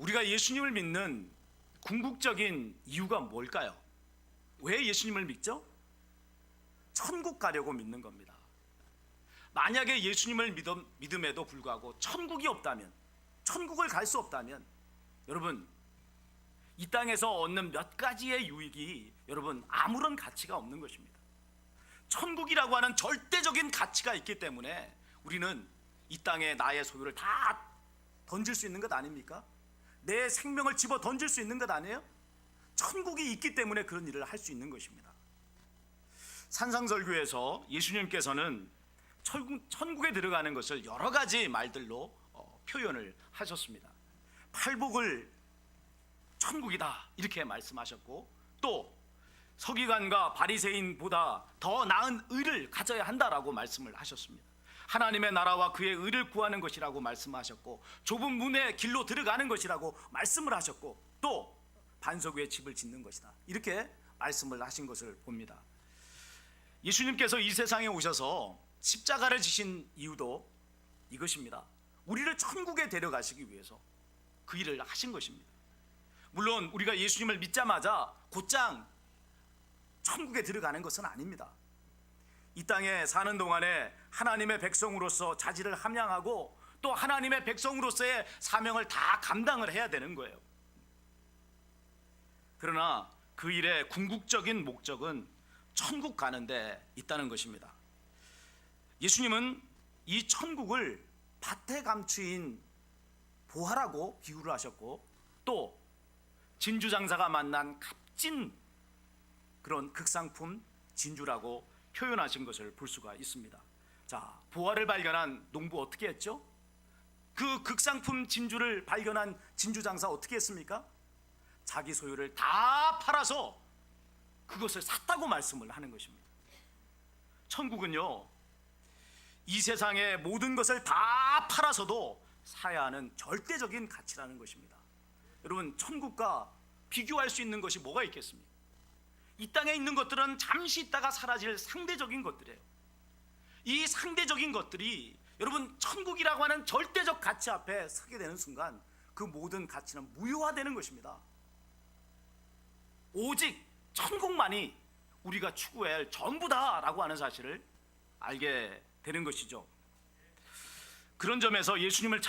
우리가 예수님을 믿는 궁극적인 이유가 뭘까요? 왜 예수님을 믿죠? 천국 가려고 믿는 겁니다. 만약에 예수님을 믿음에도 불구하고 천국이 없다면, 천국을 갈 수 없다면, 여러분 이 땅에서 얻는 몇 가지의 유익이 여러분 아무런 가치가 없는 것입니다. 천국이라고 하는 절대적인 가치가 있기 때문에 우리는 이 땅에 나의 소유를 다 던질 수 있는 것 아닙니까? 내 생명을 집어 던질 수 있는 것 아니에요? 천국이 있기 때문에 그런 일을 할 수 있는 것입니다. 산상설교에서 예수님께서는 천국에 들어가는 것을 여러 가지 말들로 표현을 하셨습니다. 팔복을 천국이다 이렇게 말씀하셨고, 또 서기관과 바리새인보다 더 나은 의를 가져야 한다라고 말씀을 하셨습니다. 하나님의 나라와 그의 의를 구하는 것이라고 말씀하셨고, 좁은 문의 길로 들어가는 것이라고 말씀을 하셨고, 또 반석 위에 집을 짓는 것이다 이렇게 말씀을 하신 것을 봅니다. 예수님께서 이 세상에 오셔서 십자가를 지신 이유도 이것입니다. 우리를 천국에 데려가시기 위해서 그 일을 하신 것입니다. 물론 우리가 예수님을 믿자마자 곧장 천국에 들어가는 것은 아닙니다. 이 땅에 사는 동안에 하나님의 백성으로서 자질을 함양하고 또 하나님의 백성으로서의 사명을 다 감당을 해야 되는 거예요. 그러나 그 일의 궁극적인 목적은 천국 가는 데 있다는 것입니다. 예수님은 이 천국을 밭에 감추인 보화라고 비유를 하셨고, 또 진주장사가 만난 값진 그런 극상품 진주라고 표현하신 것을 볼 수가 있습니다. 자, 보화를 발견한 농부 어떻게 했죠? 그 극상품 진주를 발견한 진주장사 어떻게 했습니까? 자기 소유를 다 팔아서 그것을 샀다고 말씀을 하는 것입니다. 천국은요, 이 세상의 모든 것을 다 팔아서도 사야 하는 절대적인 가치라는 것입니다. 여러분, 천국과 비교할 수 있는 것이 뭐가 있겠습니까? 이 땅에 있는 것들은 잠시 있다가 사라질 상대적인 것들이에요. 이 상대적인 것들이 여러분 천국이라고 하는 절대적 가치 앞에 서게 되는 순간 그 모든 가치는 무효화되는 것입니다. 오직 천국만이 우리가 추구해야 할 전부다라고 하는 사실을 알게 되는 것이죠. 그런 점에서 예수님을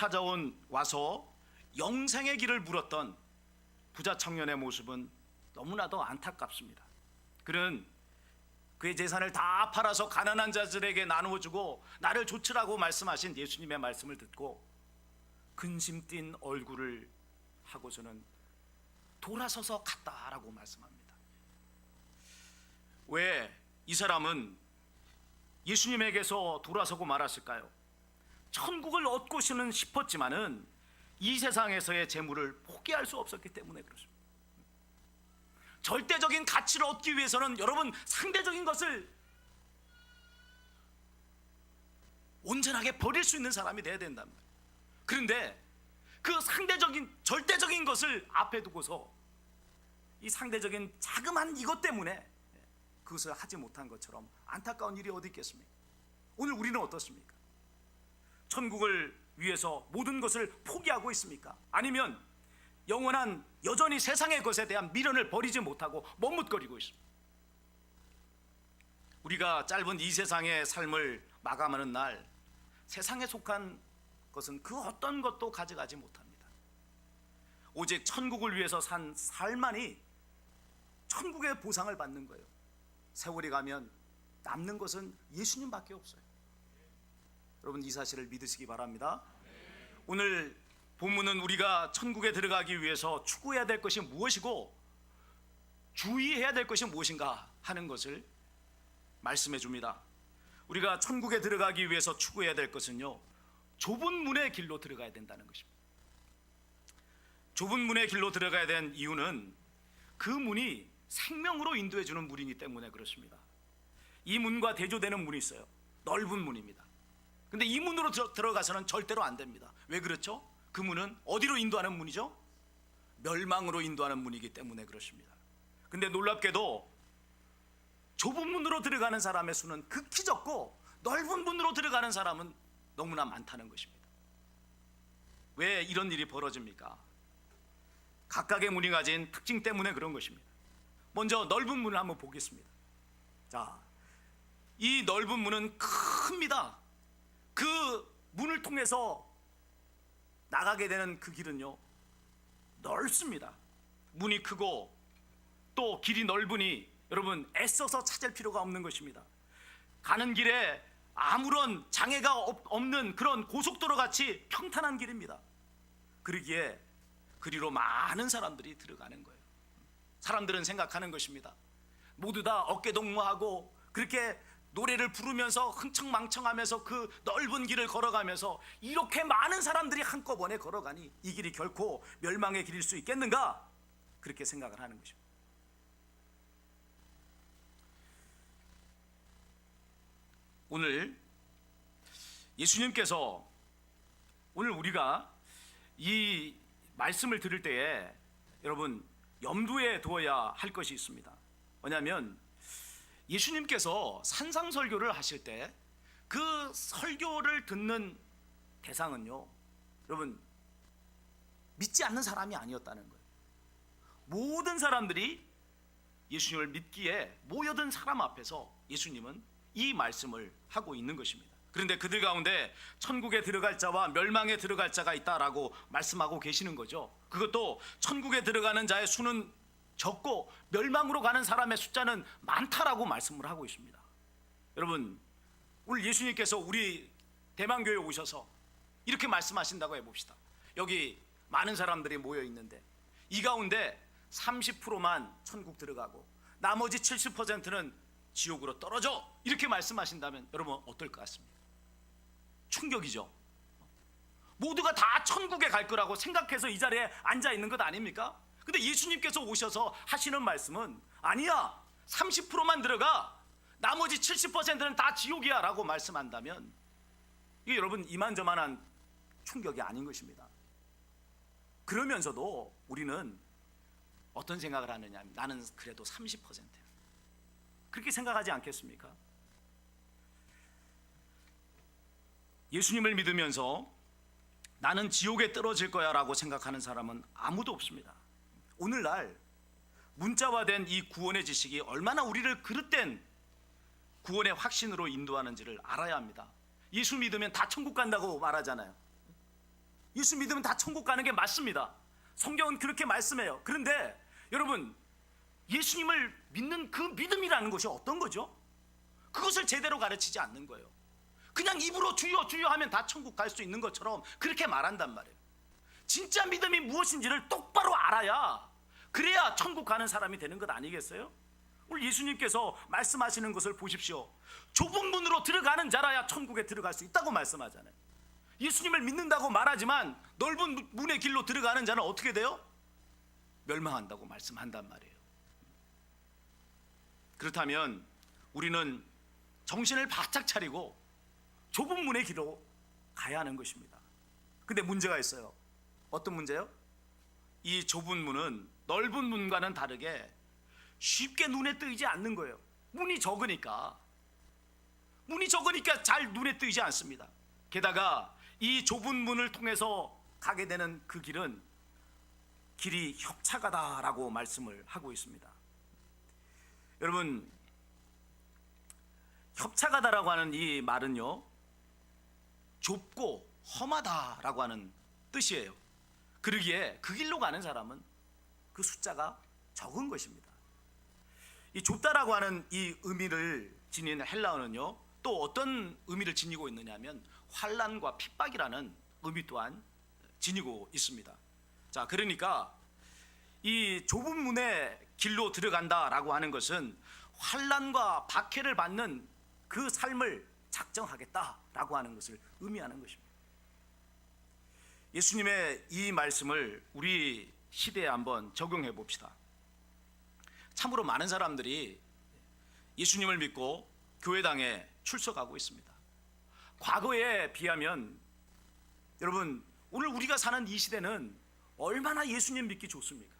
와서 영생의 길을 물었던 부자 청년의 모습은 너무나도 안타깝습니다. 그는 그의 재산을 다 팔아서 가난한 자들에게 나누어주고 나를 좇으라고 말씀하신 예수님의 말씀을 듣고 근심 띤 얼굴을 하고서는 돌아서서 갔다라고 말씀합니다. 왜 이 사람은 예수님에게서 돌아서고 말았을까요? 천국을 얻고는 싶었지만은 이 세상에서의 재물을 포기할 수 없었기 때문에 그렇습니다. 절대적인 가치를 얻기 위해서는 여러분 상대적인 것을 온전하게 버릴 수 있는 사람이 되어야 된답니다. 그런데 그 상대적인 절대적인 것을 앞에 두고서 이 상대적인 자그마한 이것 때문에 그것을 하지 못한 것처럼 안타까운 일이 어디 있겠습니까? 오늘 우리는 어떻습니까? 천국을 위해서 모든 것을 포기하고 있습니까? 아니면 영원한 여전히 세상의 것에 대한 미련을 버리지 못하고 머뭇거리고 있습니다. 우리가 짧은 이 세상의 삶을 마감하는 날, 세상에 속한 것은 그 어떤 것도 가져가지 못합니다. 오직 천국을 위해서 산 삶만이 천국의 보상을 받는 거예요. 세월이 가면 남는 것은 예수님밖에 없어요. 여러분 이 사실을 믿으시기 바랍니다. 오늘 본문은 우리가 천국에 들어가기 위해서 추구해야 될 것이 무엇이고 주의해야 될 것이 무엇인가 하는 것을 말씀해 줍니다. 우리가 천국에 들어가기 위해서 추구해야 될 것은요, 좁은 문의 길로 들어가야 된다는 것입니다. 좁은 문의 길로 들어가야 되는 이유는 그 문이 생명으로 인도해 주는 문이기 때문에 그렇습니다. 이 문과 대조되는 문이 있어요. 넓은 문입니다. 근데 이 문으로 들어가서는 절대로 안 됩니다. 왜 그렇죠? 그 문은 어디로 인도하는 문이죠? 멸망으로 인도하는 문이기 때문에 그렇습니다. 근데 놀랍게도 좁은 문으로 들어가는 사람의 수는 극히 적고 넓은 문으로 들어가는 사람은 너무나 많다는 것입니다. 왜 이런 일이 벌어집니까? 각각의 문이 가진 특징 때문에 그런 것입니다. 먼저 넓은 문을 한번 보겠습니다. 자, 이 넓은 문은 큽니다. 그 문을 통해서 나가게 되는 그 길은요, 넓습니다. 문이 크고 또 길이 넓으니 여러분 애써서 찾을 필요가 없는 것입니다. 가는 길에 아무런 장애가 없는 그런 고속도로 같이 평탄한 길입니다. 그러기에 그리로 많은 사람들이 들어가는 거예요. 사람들은 생각하는 것입니다. 모두 다 어깨동무하고 그렇게 노래를 부르면서 흥청망청하면서 그 넓은 길을 걸어가면서 이렇게 많은 사람들이 한꺼번에 걸어가니 이 길이 결코 멸망의 길일 수 있겠는가? 그렇게 생각을 하는 것입니다. 오늘 예수님께서 오늘 우리가 이 말씀을 들을 때에 여러분 염두에 두어야 할 것이 있습니다. 뭐냐면 예수님께서 산상설교를 하실 때 그 설교를 듣는 대상은요, 여러분 믿지 않는 사람이 아니었다는 거예요. 모든 사람들이 예수님을 믿기에 모여든 사람 앞에서 예수님은 이 말씀을 하고 있는 것입니다. 그런데 그들 가운데 천국에 들어갈 자와 멸망에 들어갈 자가 있다라고 말씀하고 계시는 거죠. 그것도 천국에 들어가는 자의 수는 적고 멸망으로 가는 사람의 숫자는 많다라고 말씀을 하고 있습니다. 여러분, 오늘 예수님께서 우리 대만교회에 오셔서 이렇게 말씀하신다고 해봅시다. 여기 많은 사람들이 모여 있는데 이 가운데 30%만 천국 들어가고 나머지 70%는 지옥으로 떨어져, 이렇게 말씀하신다면 여러분 어떨 것 같습니까? 충격이죠. 모두가 다 천국에 갈 거라고 생각해서 이 자리에 앉아 있는 것 아닙니까? 근데 예수님께서 오셔서 하시는 말씀은 아니야, 30%만 들어가, 나머지 70%는 다 지옥이야 라고 말씀한다면 이게 여러분 이만저만한 충격이 아닌 것입니다. 그러면서도 우리는 어떤 생각을 하느냐, 나는 그래도 30%, 그렇게 생각하지 않겠습니까? 예수님을 믿으면서 나는 지옥에 떨어질 거야 라고 생각하는 사람은 아무도 없습니다. 오늘날 문자화된 이 구원의 지식이 얼마나 우리를 그릇된 구원의 확신으로 인도하는지를 알아야 합니다. 예수 믿으면 다 천국 간다고 말하잖아요. 예수 믿으면 다 천국 가는 게 맞습니다. 성경은 그렇게 말씀해요. 그런데 여러분, 예수님을 믿는 그 믿음이라는 것이 어떤 거죠? 그것을 제대로 가르치지 않는 거예요. 그냥 입으로 주여 주여 하면 다 천국 갈 수 있는 것처럼 그렇게 말한단 말이에요. 진짜 믿음이 무엇인지를 똑바로 알아야, 그래야 천국 가는 사람이 되는 것 아니겠어요? 오늘 예수님께서 말씀하시는 것을 보십시오. 좁은 문으로 들어가는 자라야 천국에 들어갈 수 있다고 말씀하잖아요. 예수님을 믿는다고 말하지만 넓은 문의 길로 들어가는 자는 어떻게 돼요? 멸망한다고 말씀한단 말이에요. 그렇다면 우리는 정신을 바짝 차리고 좁은 문의 길로 가야 하는 것입니다. 근데 문제가 있어요. 어떤 문제요? 이 좁은 문은 넓은 문과는 다르게 쉽게 눈에 띄지 않는 거예요. 문이 적으니까 잘 눈에 띄지 않습니다. 게다가 이 좁은 문을 통해서 가게 되는 그 길이 협착하다라고 말씀을 하고 있습니다. 여러분, 협착하다라고 하는 이 말은요, 좁고 험하다라고 하는 뜻이에요. 그러기에 그 길로 가는 사람은 그 숫자가 적은 것입니다. 이 좁다라고 하는 이 의미를 지닌 헬라어는요, 또 어떤 의미를 지니고 있느냐면 환난과 핍박이라는 의미 또한 지니고 있습니다. 자, 그러니까 이 좁은 문의 길로 들어간다라고 하는 것은 환난과 박해를 받는 그 삶을 작정하겠다라고 하는 것을 의미하는 것입니다. 예수님의 이 말씀을 우리 시대에 한번 적용해 봅시다. 참으로 많은 사람들이 예수님을 믿고 교회당에 출석하고 있습니다. 과거에 비하면 여러분, 오늘 우리가 사는 이 시대는 얼마나 예수님 믿기 좋습니까?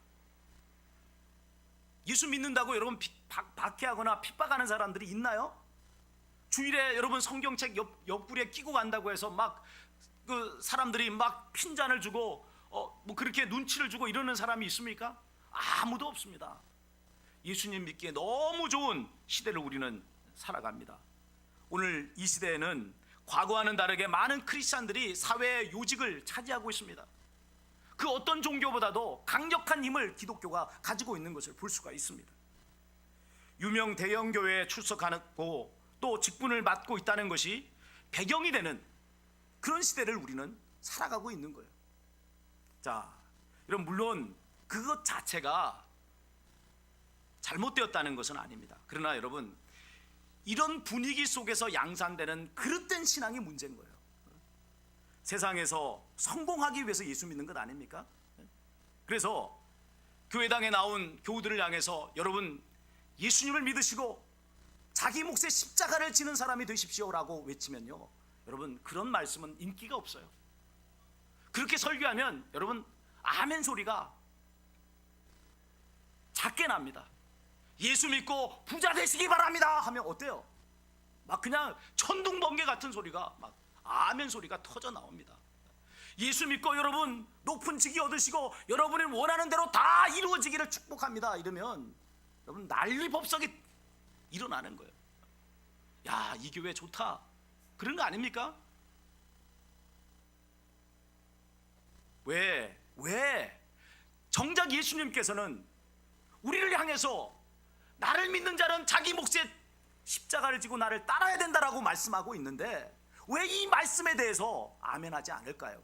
예수 믿는다고 여러분 박해하거나 핍박하는 사람들이 있나요? 주일에 여러분 성경책 옆구리에 끼고 간다고 해서 막 그 사람들이 막 핀잔을 주고 뭐 그렇게 눈치를 주고 이러는 사람이 있습니까? 아무도 없습니다. 예수님 믿기에 너무 좋은 시대를 우리는 살아갑니다. 오늘 이 시대에는 과거와는 다르게 많은 크리스찬들이 사회의 요직을 차지하고 있습니다. 그 어떤 종교보다도 강력한 힘을 기독교가 가지고 있는 것을 볼 수가 있습니다. 유명 대형 교회에 출석하고 또 직분을 맡고 있다는 것이 배경이 되는 그런 시대를 우리는 살아가고 있는 거예요. 자, 여러분, 물론 그것 자체가 잘못되었다는 것은 아닙니다. 그러나 여러분, 이런 분위기 속에서 양산되는 그릇된 신앙이 문제인 거예요. 세상에서 성공하기 위해서 예수 믿는 것 아닙니까? 그래서 교회당에 나온 교우들을 향해서 여러분, 예수님을 믿으시고 자기 몫의 십자가를 지는 사람이 되십시오라고 외치면요, 여러분, 그런 말씀은 인기가 없어요. 그렇게 설교하면 여러분, 아멘 소리가 작게 납니다. 예수 믿고 부자 되시기 바랍니다 하면 어때요? 막 그냥 천둥번개 같은 소리가, 막 아멘 소리가 터져 나옵니다. 예수 믿고 여러분 높은 직위 얻으시고 여러분이 원하는 대로 다 이루어지기를 축복합니다 이러면 여러분, 난리 법석이 일어나는 거예요. 야, 이 교회 좋다, 그런 거 아닙니까? 왜 정작 예수님께서는 우리를 향해서 나를 믿는 자는 자기 몫의 십자가를 지고 나를 따라야 된다라고 말씀하고 있는데 왜 이 말씀에 대해서 아멘하지 않을까요?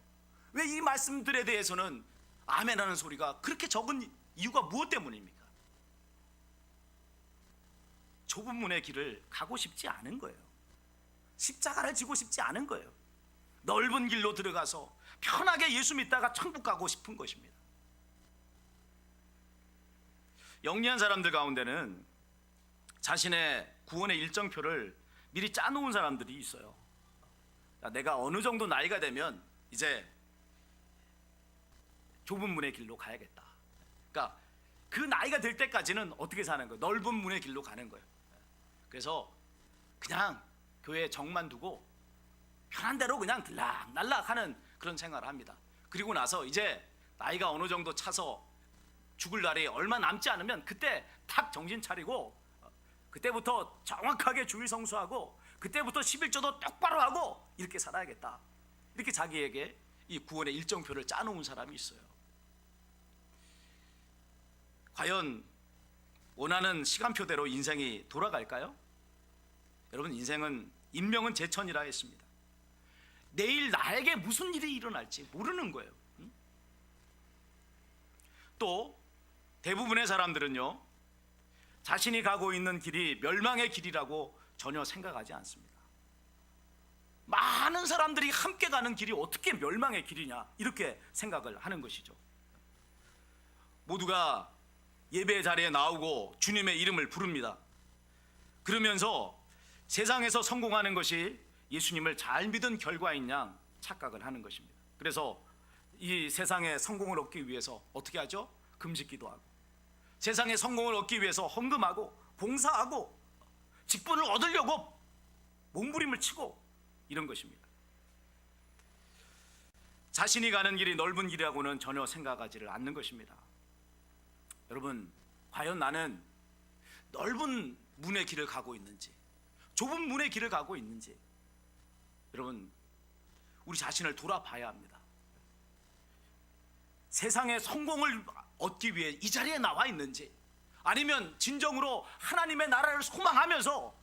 왜 이 말씀들에 대해서는 아멘하는 소리가 그렇게 적은 이유가 무엇 때문입니까? 좁은 문의 길을 가고 싶지 않은 거예요. 십자가를 지고 싶지 않은 거예요. 넓은 길로 들어가서 편하게 예수 믿다가 천국 가고 싶은 것입니다. 영리한 사람들 가운데는 자신의 구원의 일정표를 미리 짜놓은 사람들이 있어요. 내가 어느 정도 나이가 되면 이제 좁은 문의 길로 가야겠다. 그러니까 그 나이가 될 때까지는 어떻게 사는 거예요? 넓은 문의 길로 가는 거예요. 그래서 그냥 교회에 정만 두고 편한 대로 그냥 들락날락 하는 그런 생활을 합니다. 그리고 나서 이제 나이가 어느 정도 차서 죽을 날이 얼마 남지 않으면 그때 탁 정신 차리고 그때부터 정확하게 주일 성수하고 그때부터 11조도 똑바로 하고 이렇게 살아야겠다. 이렇게 자기에게 이 구원의 일정표를 짜놓은 사람이 있어요. 과연 원하는 시간표대로 인생이 돌아갈까요? 여러분, 인명은 제천이라 했습니다. 내일 나에게 무슨 일이 일어날지 모르는 거예요. 또 대부분의 사람들은요, 자신이 가고 있는 길이 멸망의 길이라고 전혀 생각하지 않습니다. 많은 사람들이 함께 가는 길이 어떻게 멸망의 길이냐, 이렇게 생각을 하는 것이죠. 모두가 예배 자리에 나오고 주님의 이름을 부릅니다. 그러면서 세상에서 성공하는 것이 예수님을 잘 믿은 결과인 양 착각을 하는 것입니다. 그래서 이 세상에 성공을 얻기 위해서 어떻게 하죠? 금식기도 하고, 세상에 성공을 얻기 위해서 헌금하고 봉사하고 직분을 얻으려고 몸부림을 치고 이런 것입니다. 자신이 가는 길이 넓은 길이라고는 전혀 생각하지를 않는 것입니다. 여러분, 과연 나는 넓은 문의 길을 가고 있는지 좁은 문의 길을 가고 있는지 여러분, 우리 자신을 돌아봐야 합니다. 세상의 성공을 얻기 위해 이 자리에 나와 있는지, 아니면 진정으로 하나님의 나라를 소망하면서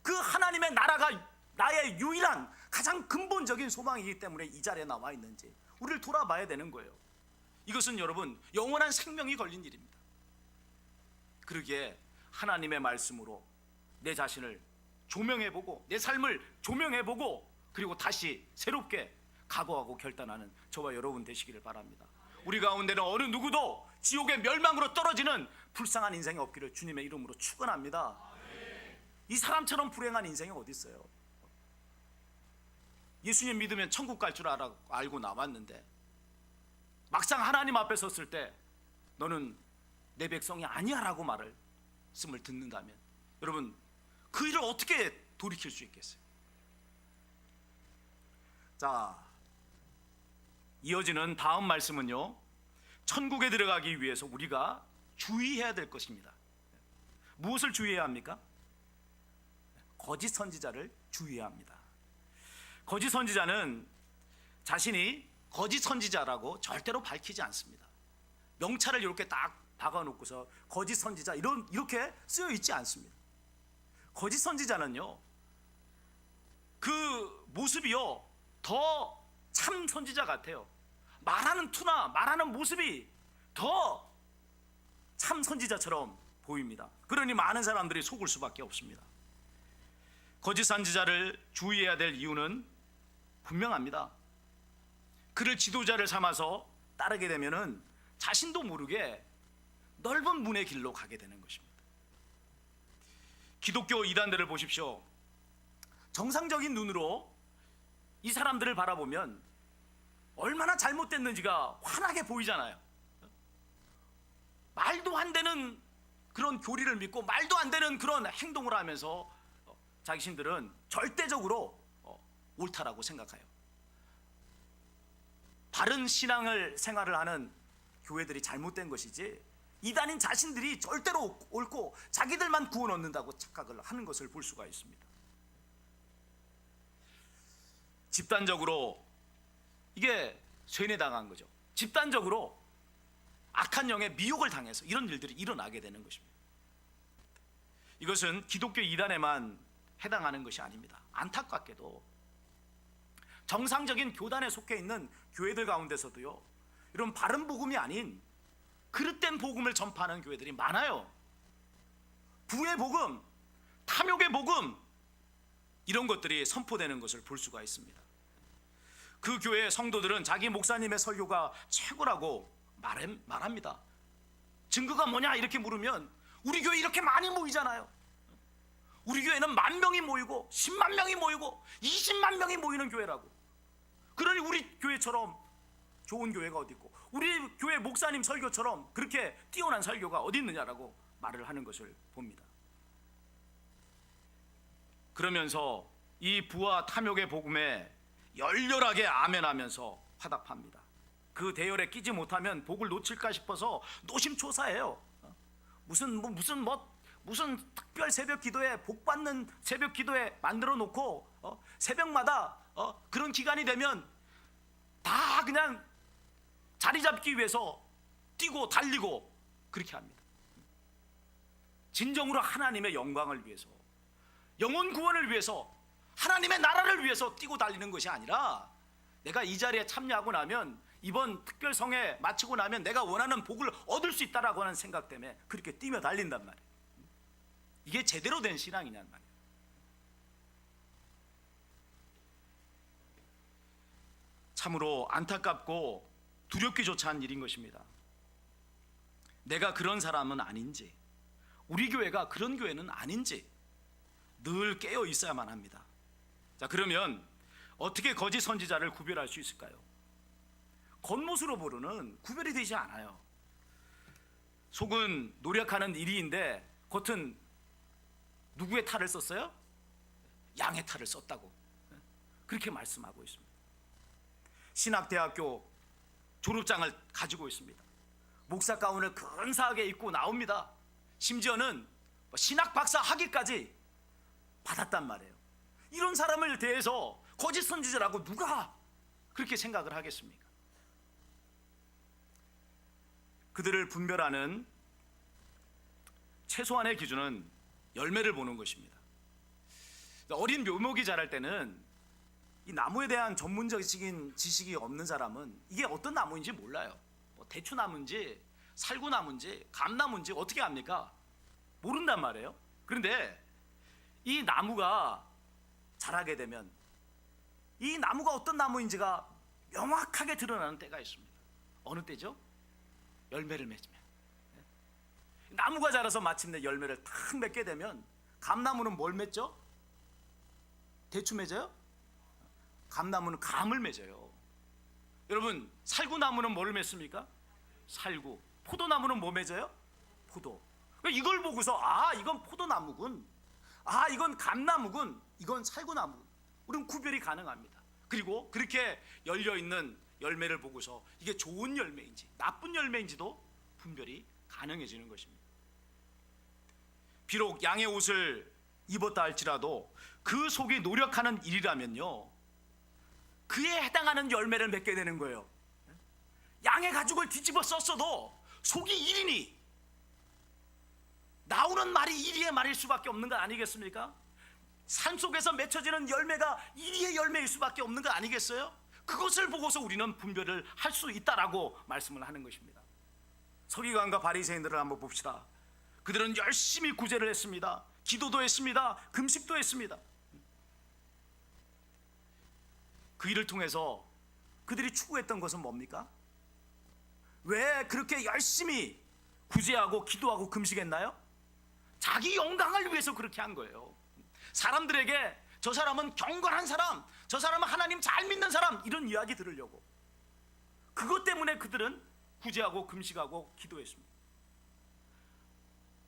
그 하나님의 나라가 나의 유일한 가장 근본적인 소망이기 때문에 이 자리에 나와 있는지 우리를 돌아봐야 되는 거예요. 이것은 여러분, 영원한 생명이 걸린 일입니다. 그러기에 하나님의 말씀으로 내 자신을 조명해보고 내 삶을 조명해보고 그리고 다시 새롭게 각오하고 결단하는 저와 여러분 되시기를 바랍니다. 우리 가운데는 어느 누구도 지옥의 멸망으로 떨어지는 불쌍한 인생이 없기를 주님의 이름으로 축원합니다. 이 사람처럼 불행한 인생이 어디 있어요? 예수님 믿으면 천국 갈 줄 알고 나왔는데 막상 하나님 앞에 섰을 때 너는 내 백성이 아니야라고 말씀을 듣는다면 여러분, 그 일을 어떻게 돌이킬 수 있겠어요? 자, 이어지는 다음 말씀은요, 천국에 들어가기 위해서 우리가 주의해야 될 것입니다. 무엇을 주의해야 합니까? 거짓 선지자를 주의해야 합니다. 거짓 선지자는 자신이 거짓 선지자라고 절대로 밝히지 않습니다. 명찰을 이렇게 딱 박아놓고서 거짓 선지자 이렇게 쓰여 있지 않습니다. 거짓 선지자는요, 그 모습이요 더 참 선지자 같아요. 말하는 투나 말하는 모습이 더 참 선지자처럼 보입니다. 그러니 많은 사람들이 속을 수밖에 없습니다. 거짓 선지자를 주의해야 될 이유는 분명합니다. 그를 지도자를 삼아서 따르게 되면은 자신도 모르게 넓은 문의 길로 가게 되는 것입니다. 기독교 이단들을 보십시오. 정상적인 눈으로 이 사람들을 바라보면 얼마나 잘못됐는지가 환하게 보이잖아요. 말도 안 되는 그런 교리를 믿고 말도 안 되는 그런 행동을 하면서 자신들은 절대적으로 옳다라고 생각해요. 바른 신앙을 생활을 하는 교회들이 잘못된 것이지, 이단인 자신들이 절대로 옳고 자기들만 구원 얻는다고 착각을 하는 것을 볼 수가 있습니다. 집단적으로 이게 쇠뇌당한 거죠. 집단적으로 악한 영의 미혹을 당해서 이런 일들이 일어나게 되는 것입니다. 이것은 기독교 이단에만 해당하는 것이 아닙니다. 안타깝게도 정상적인 교단에 속해 있는 교회들 가운데서도요, 이런 바른 복음이 아닌 그릇된 복음을 전파하는 교회들이 많아요. 부의 복음, 탐욕의 복음, 이런 것들이 선포되는 것을 볼 수가 있습니다. 그 교회의 성도들은 자기 목사님의 설교가 최고라고 말합니다. 증거가 뭐냐 이렇게 물으면 우리 교회 이렇게 많이 모이잖아요. 우리 교회는 10,000명이 모이고 10만 명이 모이고 20만 명이 모이는 교회라고. 그러니 우리 교회처럼 좋은 교회가 어디 있고 우리 교회 목사님 설교처럼 그렇게 뛰어난 설교가 어디 있느냐라고 말을 하는 것을 봅니다. 그러면서 이 부와 탐욕의 복음에 열렬하게 아멘하면서 화답합니다. 그 대열에 끼지 못하면 복을 놓칠까 싶어서 노심초사해요. 무슨 특별 새벽 기도에 복 받는 새벽 기도에 만들어 놓고 새벽마다 그런 기간이 되면 다 그냥 자리 잡기 위해서 뛰고 달리고 그렇게 합니다. 진정으로 하나님의 영광을 위해서, 영혼 구원을 위해서, 하나님의 나라를 위해서 뛰고 달리는 것이 아니라, 내가 이 자리에 참여하고 나면 이번 특별 성회 마치고 나면 내가 원하는 복을 얻을 수 있다라고 하는 생각 때문에 그렇게 뛰며 달린단 말이에요. 이게 제대로 된 신앙이냔 말이에요. 참으로 안타깝고 두렵기조차 한 일인 것입니다. 내가 그런 사람은 아닌지, 우리 교회가 그런 교회는 아닌지 늘 깨어 있어야만 합니다. 자, 그러면 어떻게 거짓 선지자를 구별할 수 있을까요? 겉모습으로 보로는 구별이 되지 않아요. 속은 노력하는 일이인데 겉은 누구의 탈을 썼어요? 양의 탈을 썼다고 그렇게 말씀하고 있습니다. 신학대학교 졸업장을 가지고 있습니다. 목사 가운을 근사하게 입고 나옵니다. 심지어는 신학 박사 학위까지 받았단 말이에요. 이런 사람을 대해서 거짓 선지자라고 누가 그렇게 생각을 하겠습니까? 그들을 분별하는 최소한의 기준은 열매를 보는 것입니다. 어린 묘목이 자랄 때는 이 나무에 대한 전문적인 지식이 없는 사람은 이게 어떤 나무인지 몰라요. 대추나무인지 살구나무인지 감나무인지 어떻게 압니까? 모른단 말이에요. 그런데 이 나무가 자라게 되면 이 나무가 어떤 나무인지가 명확하게 드러나는 때가 있습니다. 어느 때죠? 열매를 맺으면. 나무가 자라서 마침내 열매를 탁 맺게 되면, 감나무는 뭘 맺죠? 대추 맺어요? 감나무는 감을 맺어요. 여러분, 살구나무는 뭐를 맺습니까? 살구. 포도나무는 뭐 맺어요? 포도. 이걸 보고서 이건 포도나무군, 이건 감나무군, 이건 살구나무군, 우리는 구별이 가능합니다. 그리고 그렇게 열려있는 열매를 보고서 이게 좋은 열매인지 나쁜 열매인지도 분별이 가능해지는 것입니다. 비록 양의 옷을 입었다 할지라도 그 속이 노력하는 일이라면요, 그에 해당하는 열매를 맺게 되는 거예요. 양의 가죽을 뒤집어 썼어도 속이 1이니 나오는 말이 1위의 말일 수밖에 없는 거 아니겠습니까? 산속에서 맺혀지는 열매가 1위의 열매일 수밖에 없는 거 아니겠어요? 그것을 보고서 우리는 분별을 할 수 있다라고 말씀을 하는 것입니다. 서기관과 바리새인들을 한번 봅시다. 그들은 열심히 구제를 했습니다. 기도도 했습니다. 금식도 했습니다. 그 일을 통해서 그들이 추구했던 것은 뭡니까? 왜 그렇게 열심히 구제하고 기도하고 금식했나요? 자기 영광을 위해서 그렇게 한 거예요. 사람들에게 저 사람은 경건한 사람, 저 사람은 하나님 잘 믿는 사람, 이런 이야기 들으려고. 그것 때문에 그들은 구제하고 금식하고 기도했습니다.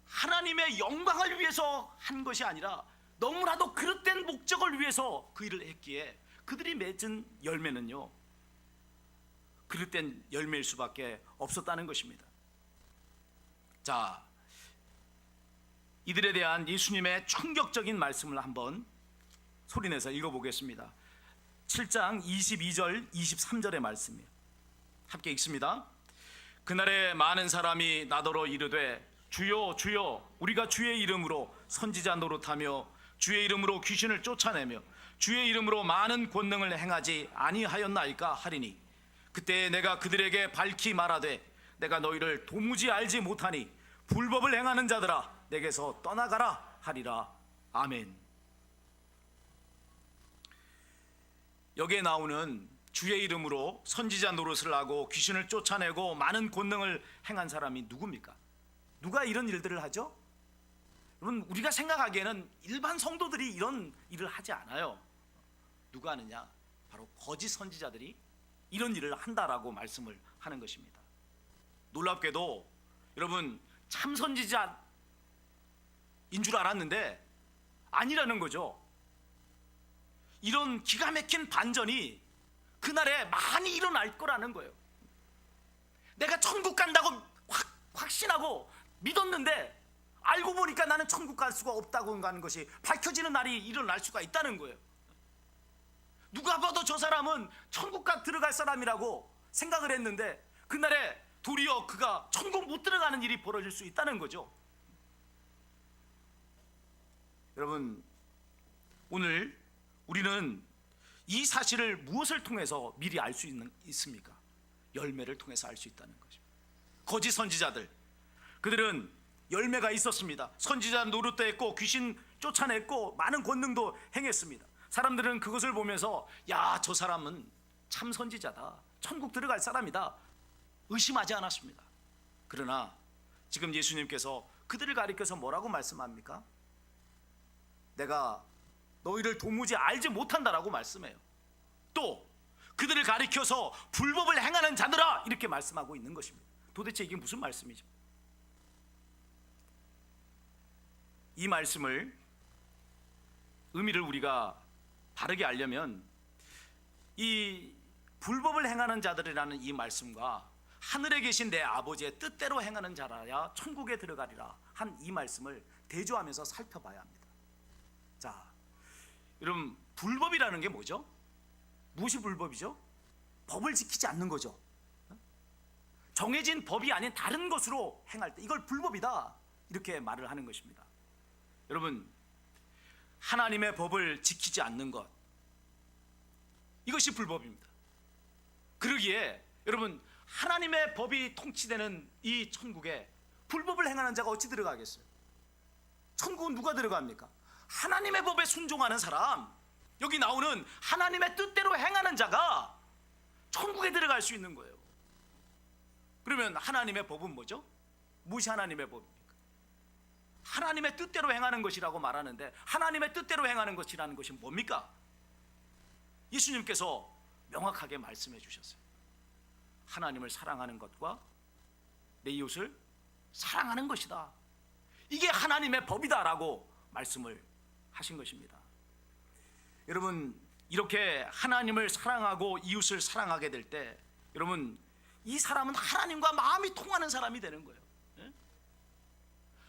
하나님의 영광을 위해서 한 것이 아니라 너무나도 그릇된 목적을 위해서 그 일을 했기에 그들이 맺은 열매는요, 그릇된 열매일 수밖에 없었다는 것입니다. 자, 이들에 대한 예수님의 충격적인 말씀을 한번 소리내서 읽어보겠습니다. 7장 22절 23절의 말씀이에요. 함께 읽습니다. 그날에 많은 사람이 나더러 이르되 주여 주여 우리가 주의 이름으로 선지자 노릇하며 주의 이름으로 귀신을 쫓아내며 주의 이름으로 많은 권능을 행하지 아니하였나이까 하리니 그때 내가 그들에게 밝히 말하되 내가 너희를 도무지 알지 못하니 불법을 행하는 자들아 내게서 떠나가라 하리라. 아멘. 여기에 나오는 주의 이름으로 선지자 노릇을 하고 귀신을 쫓아내고 많은 권능을 행한 사람이 누굽니까? 누가 이런 일들을 하죠? 여러분, 우리가 생각하기에는 일반 성도들이 이런 일을 하지 않아요. 누가 하느냐? 바로 거짓 선지자들이 이런 일을 한다라고 말씀을 하는 것입니다. 놀랍게도 여러분, 참 선지자인 줄 알았는데 아니라는 거죠. 이런 기가 막힌 반전이 그날에 많이 일어날 거라는 거예요. 내가 천국 간다고 확신하고 믿었는데 알고 보니까 나는 천국 갈 수가 없다고 하는 것이 밝혀지는 날이 일어날 수가 있다는 거예요. 누가 봐도 저 사람은 천국 들어갈 사람이라고 생각을 했는데 그날에 도리어 그가 천국 못 들어가는 일이 벌어질 수 있다는 거죠. 여러분, 오늘 우리는 이 사실을 무엇을 통해서 미리 알 수 있습니까? 열매를 통해서 알 수 있다는 것입니다. 거짓 선지자들, 그들은 열매가 있었습니다. 선지자 노릇도 했고 귀신 쫓아냈고 많은 권능도 행했습니다. 사람들은 그것을 보면서 야, 저 사람은 참 선지자다, 천국 들어갈 사람이다, 의심하지 않았습니다. 그러나 지금 예수님께서 그들을 가리켜서 뭐라고 말씀합니까? 내가 너희를 도무지 알지 못한다라고 말씀해요. 또 그들을 가리켜서 불법을 행하는 자들아, 이렇게 말씀하고 있는 것입니다. 도대체 이게 무슨 말씀이죠? 이 말씀을 의미를 우리가 바르게 알려면 이 불법을 행하는 자들이라는 이 말씀과 하늘에 계신 내 아버지의 뜻대로 행하는 자라야 천국에 들어가리라 한 이 말씀을 대조하면서 살펴봐야 합니다. 자, 여러분, 불법이라는 게 뭐죠? 무엇이 불법이죠? 법을 지키지 않는 거죠. 정해진 법이 아닌 다른 것으로 행할 때 이걸 불법이다, 이렇게 말을 하는 것입니다. 여러분, 하나님의 법을 지키지 않는 것, 이것이 불법입니다. 그러기에 여러분, 하나님의 법이 통치되는 이 천국에 불법을 행하는 자가 어찌 들어가겠어요? 천국은 누가 들어갑니까? 하나님의 법에 순종하는 사람, 여기 나오는 하나님의 뜻대로 행하는 자가 천국에 들어갈 수 있는 거예요. 그러면 하나님의 법은 뭐죠? 무엇이 하나님의 법입니까? 하나님의 뜻대로 행하는 것이라고 말하는데 하나님의 뜻대로 행하는 것이라는 것이 뭡니까? 예수님께서 명확하게 말씀해 주셨어요. 하나님을 사랑하는 것과 내 이웃을 사랑하는 것이다. 이게 하나님의 법이다라고 말씀을 하신 것입니다. 여러분, 이렇게 하나님을 사랑하고 이웃을 사랑하게 될 때 여러분, 이 사람은 하나님과 마음이 통하는 사람이 되는 거예요. 예?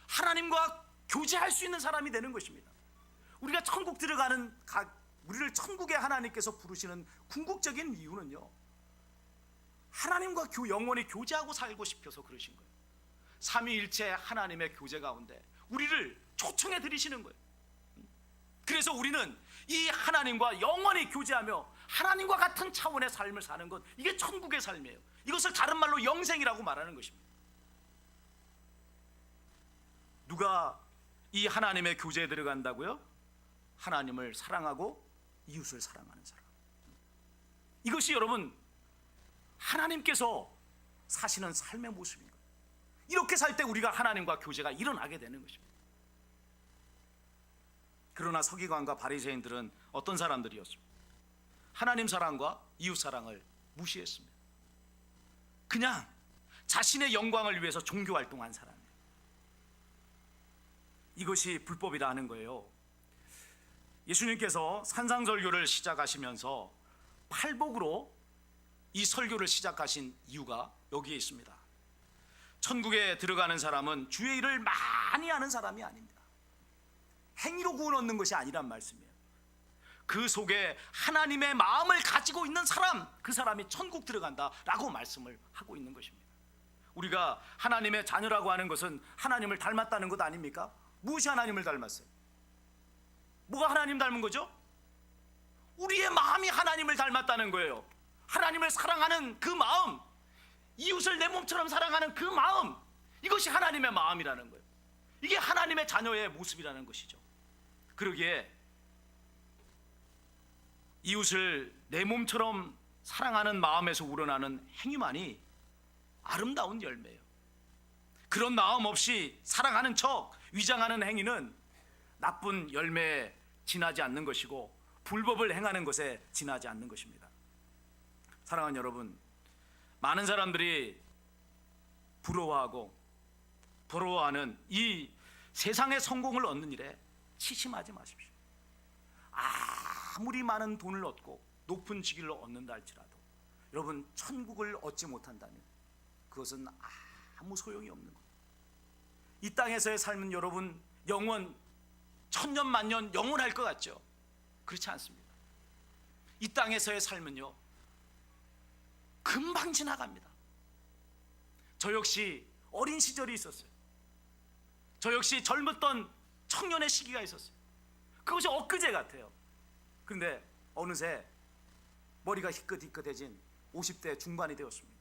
하나님과 교제할 수 있는 사람이 되는 것입니다. 우리가 천국 들어가는, 우리를 천국에 하나님께서 부르시는 궁극적인 이유는요, 하나님과 영원히 교제하고 살고 싶어서 그러신 거예요. 삼위일체 하나님의 교제 가운데 우리를 초청해 드리시는 거예요. 그래서 우리는 이 하나님과 영원히 교제하며 하나님과 같은 차원의 삶을 사는 것, 이게 천국의 삶이에요. 이것을 다른 말로 영생이라고 말하는 것입니다. 누가 이 하나님의 교제에 들어간다고요? 하나님을 사랑하고 이웃을 사랑하는 사람. 이것이 여러분 하나님께서 사시는 삶의 모습인 거예요. 이렇게 살 때 우리가 하나님과 교제가 일어나게 되는 것입니다. 그러나 서기관과 바리새인들은 어떤 사람들이었습니까? 하나님 사랑과 이웃 사랑을 무시했습니다. 그냥 자신의 영광을 위해서 종교 활동한 사람이에요. 이것이 불법이라 하는 거예요. 예수님께서 산상설교를 시작하시면서 팔복으로 이 설교를 시작하신 이유가 여기에 있습니다. 천국에 들어가는 사람은 주의 일을 많이 하는 사람이 아닙니다. 행위로 구원 얻는 것이 아니란 말씀이에요. 그 속에 하나님의 마음을 가지고 있는 사람, 그 사람이 천국 들어간다라고 말씀을 하고 있는 것입니다. 우리가 하나님의 자녀라고 하는 것은 하나님을 닮았다는 것 아닙니까? 무엇이 하나님을 닮았어요? 뭐가 하나님 닮은 거죠? 우리의 마음이 하나님을 닮았다는 거예요. 하나님을 사랑하는 그 마음, 이웃을 내 몸처럼 사랑하는 그 마음, 이것이 하나님의 마음이라는 거예요. 이게 하나님의 자녀의 모습이라는 것이죠. 그러기에 이웃을 내 몸처럼 사랑하는 마음에서 우러나는 행위만이 아름다운 열매예요. 그런 마음 없이 사랑하는 척 위장하는 행위는 나쁜 열매에 지나지 않는 것이고 불법을 행하는 것에 지나지 않는 것입니다. 사랑하는 여러분, 많은 사람들이 부러워하는 이 세상의 성공을 얻는 일에 치심하지 마십시오. 아무리 많은 돈을 얻고 높은 직위를 얻는다 할지라도 여러분, 천국을 얻지 못한다면 그것은 아무 소용이 없는 거예요. 이 땅에서의 삶은 여러분 영원, 천년 만년 영원할 것 같죠? 그렇지 않습니다. 이 땅에서의 삶은요 금방 지나갑니다. 저 역시 어린 시절이 있었어요. 저 역시 젊었던 청년의 시기가 있었어요. 그것이 엊그제 같아요. 그런데 어느새 머리가 희끗희끗해진 50대 중반이 되었습니다.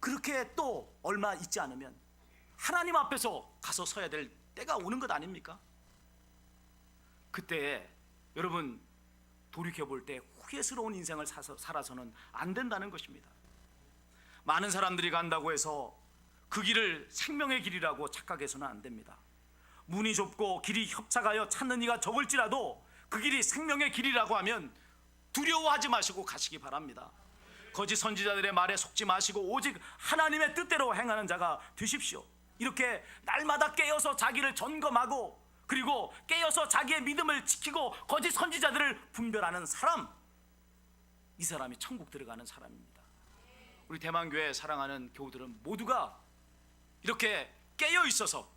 그렇게 또 얼마 있지 않으면 하나님 앞에서 가서 서야 될 때가 오는 것 아닙니까? 그때 여러분 돌이켜볼 때 후회스러운 인생을 살아서는 안 된다는 것입니다. 많은 사람들이 간다고 해서 그 길을 생명의 길이라고 착각해서는 안 됩니다. 문이 좁고 길이 협착하여 찾는 이가 적을지라도 그 길이 생명의 길이라고 하면 두려워하지 마시고 가시기 바랍니다. 거짓 선지자들의 말에 속지 마시고 오직 하나님의 뜻대로 행하는 자가 되십시오. 이렇게 날마다 깨어서 자기를 점검하고 그리고 깨어서 자기의 믿음을 지키고 거짓 선지자들을 분별하는 사람, 이 사람이 천국 들어가는 사람입니다. 우리 대만교회 사랑하는 교우들은 모두가 이렇게 깨어 있어서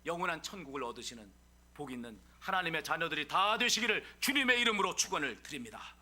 영원한 천국을 얻으시는 복 있는 하나님의 자녀들이 다 되시기를 주님의 이름으로 축원을 드립니다.